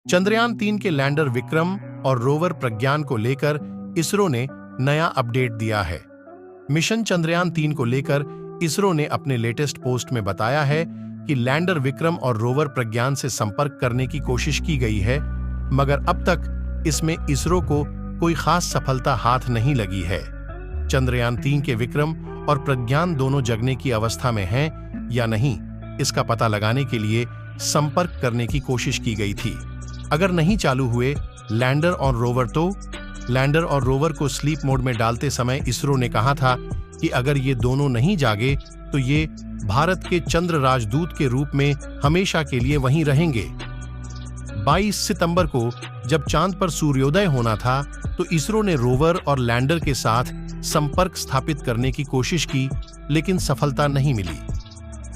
चंद्रयान 3 के लैंडर विक्रम और रोवर प्रज्ञान को लेकर इसरो ने नया अपडेट दिया है। मिशन चंद्रयान 3 को लेकर इसरो ने अपने लेटेस्ट पोस्ट में बताया है कि लैंडर विक्रम और रोवर प्रज्ञान से संपर्क करने की कोशिश की गई है, मगर अब तक इसमें इसरो को कोई खास सफलता हाथ नहीं लगी है। चंद्रयान 3 के विक्रम और प्रज्ञान दोनों जगने की अवस्था में हैं या नहीं, इसका पता लगाने के लिए संपर्क करने की कोशिश की गई थी। अगर नहीं चालू हुए लैंडर और रोवर, तो लैंडर और रोवर को स्लीप मोड में डालते समय इसरो ने कहा था कि अगर ये दोनों नहीं जागे तो ये भारत के चंद्र राजदूत के रूप में हमेशा के लिए वहीं रहेंगे। 22 सितंबर को जब चांद पर सूर्योदय होना था तो इसरो ने रोवर और लैंडर के साथ संपर्क स्थापित करने की कोशिश की, लेकिन सफलता नहीं मिली।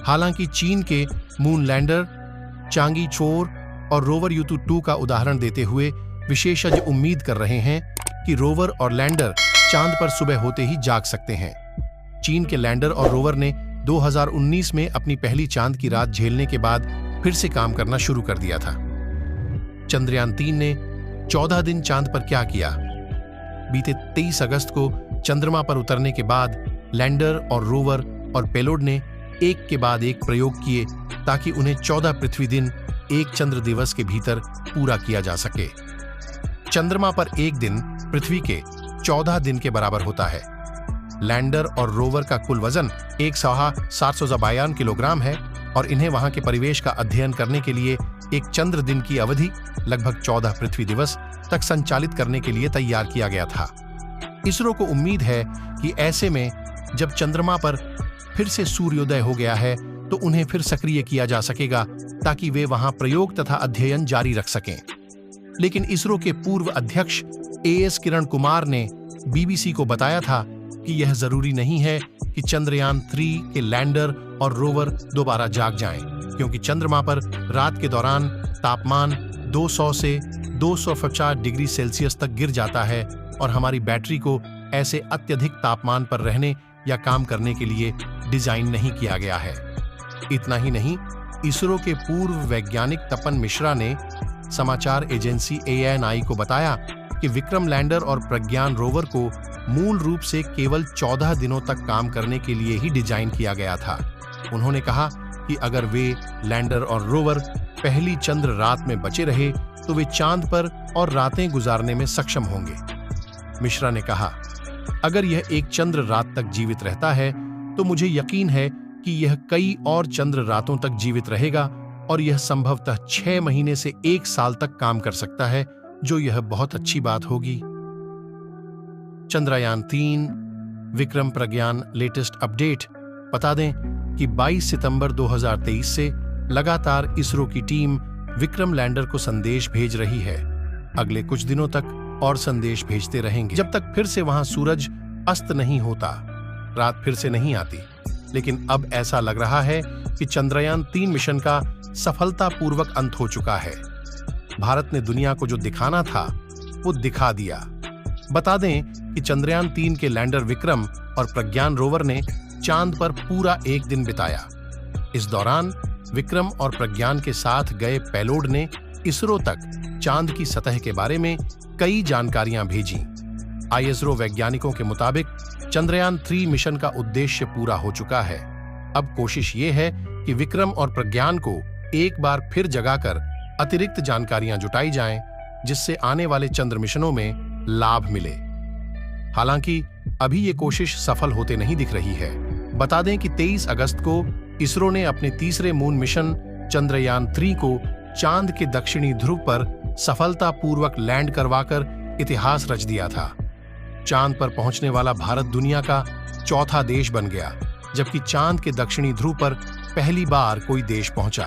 हालांकि चीन के मून लैंडर चांगी चोर और रोवर युतु-2 का उदाहरण देते हुए विशेषज्ञ उम्मीद कर रहे हैं कि रोवर और लैंडर चांद पर सुबह होते ही जाग सकते हैं। चीन के लैंडर और रोवर ने 2019 में अपनी पहली चांद की रात झेलने के बाद फिर से काम करना शुरू कर दिया था। चंद्रयान 3 ने 14 दिन चांद पर क्या किया? बीते 23 अगस्त को चंद्रमा पर उतरने के बाद लैंडर और रोवर और पेलोड ने एक के बाद एक प्रयोग किए ताकि उन्हें 14 पृथ्वी दिन एक चंद्र दिवस के भीतर पूरा किया जा सके। चंद्रमा पर एक दिन पृथ्वी के 14 दिन के बराबर होता है। लैंडर और रोवर का कुल वजन 752 किलोग्राम है और इन्हें वहां के परिवेश का अध्ययन करने के लिए एक चंद्र दिन की अवधि लगभग 14 पृथ्वी दिवस तक संचालित करने के लिए तैयार किया गया था। इसरो को उम्मीद है कि ऐसे में जब चंद्रमा पर फिर से सूर्योदय हो गया है तो उन्हें फिर सक्रिय किया जा सकेगा ताकि वे वहां प्रयोग तथा अध्ययन जारी रख सकें। लेकिन इसरो के पूर्व अध्यक्ष AS किरण कुमार ने BBC को बताया था कि यह जरूरी नहीं है कि चंद्रयान 3 के लैंडर और रोवर दोबारा जाग जाएं, क्योंकि चंद्रमा पर रात के दौरान तापमान 200 से 250 डिग्री सेल्सियस तक गिर जाता है और हमारी बैटरी को ऐसे अत्यधिक तापमान पर रहने या काम करने के लिए डिजाइन नहीं किया गया है। इतना ही नहीं, इसरो के पूर्व वैज्ञानिक तपन मिश्रा ने समाचार एजेंसी ANI को बताया कि विक्रम लैंडर और प्रज्ञान रोवर को मूल रूप से केवल 14 दिनों तक काम करने के लिए ही डिजाइन किया गया था। उन्होंने कहा कि अगर वे लैंडर और रोवर पहली चंद्र रात में बचे रहे तो वे चांद पर और रातें गुजारने में सक्षम होंगे। मिश्रा ने कहा, अगर यह एक चंद्र रात तक जीवित रहता है तो मुझे यकीन है कि यह कई और चंद्र रातों तक जीवित रहेगा और यह संभवतः 6 महीने से 1 साल तक काम कर सकता है, जो यह बहुत अच्छी बात होगी। चंद्रयान 3 विक्रम प्रज्ञान लेटेस्ट अपडेट। बता दें कि 22 सितंबर 2023 से लगातार इसरो की टीम विक्रम लैंडर को संदेश भेज रही है। अगले कुछ दिनों तक और संदेश भेजते रहेंगे जब तक फिर से वहां सूरज अस्त नहीं होता, रात फिर से नहीं आती। लेकिन अब ऐसा लग रहा है कि चंद्रयान 3 मिशन का सफलतापूर्वक अंत हो चुका है। भारत ने दुनिया को जो दिखाना था वो दिखा दिया। बता दें कि चंद्रयान 3 के लैंडर विक्रम और प्रज्ञान रोवर ने चांद पर पूरा एक दिन बिताया। इस दौरान विक्रम और प्रज्ञान के साथ गए पेलोड ने इसरो तक चांद की सतह के बारे में कई जानकारियां भेजी। ISRO वैज्ञानिकों के मुताबिक चंद्रयान 3 मिशन का उद्देश्य पूरा हो चुका है। अब कोशिश ये है कि विक्रम और प्रज्ञान को एक बार फिर जगाकर अतिरिक्त जानकारियां जुटाई जाएं, जिससे आने वाले चंद्र मिशनों में लाभ मिले। हालांकि अभी ये कोशिश सफल होते नहीं दिख रही है। बता दें कि 23 अगस्त को इसरो ने अपने तीसरे मून मिशन चंद्रयान 3 को चांद के दक्षिणी ध्रुव पर सफलतापूर्वक लैंड करवाकर इतिहास रच दिया था। चांद पर पहुंचने वाला भारत दुनिया का चौथा देश बन गया, जबकि चांद के दक्षिणी ध्रुव पर पहली बार कोई देश पहुंचा।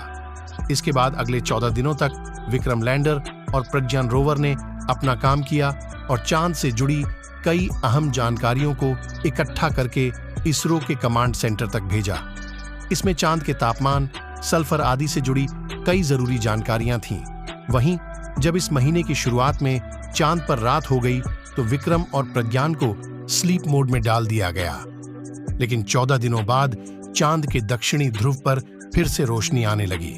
इसके बाद अगले 14 दिनों तक विक्रम लैंडर और प्रज्ञान रोवर ने अपना काम किया और चांद से जुड़ी कई अहम जानकारियों को इकट्ठा करके इसरो के कमांड सेंटर तक भेजा। इसमें चांद के तापमान, सल्फर आदि से जुड़ी कई जरूरी जानकारियां थीं। वहीं जब इस महीने की शुरुआत में चांद पर रात हो गई तो विक्रम और प्रज्ञान को स्लीप मोड में डाल दिया गया। लेकिन 14 दिनों बाद चांद के दक्षिणी ध्रुव पर फिर से रोशनी आने लगी।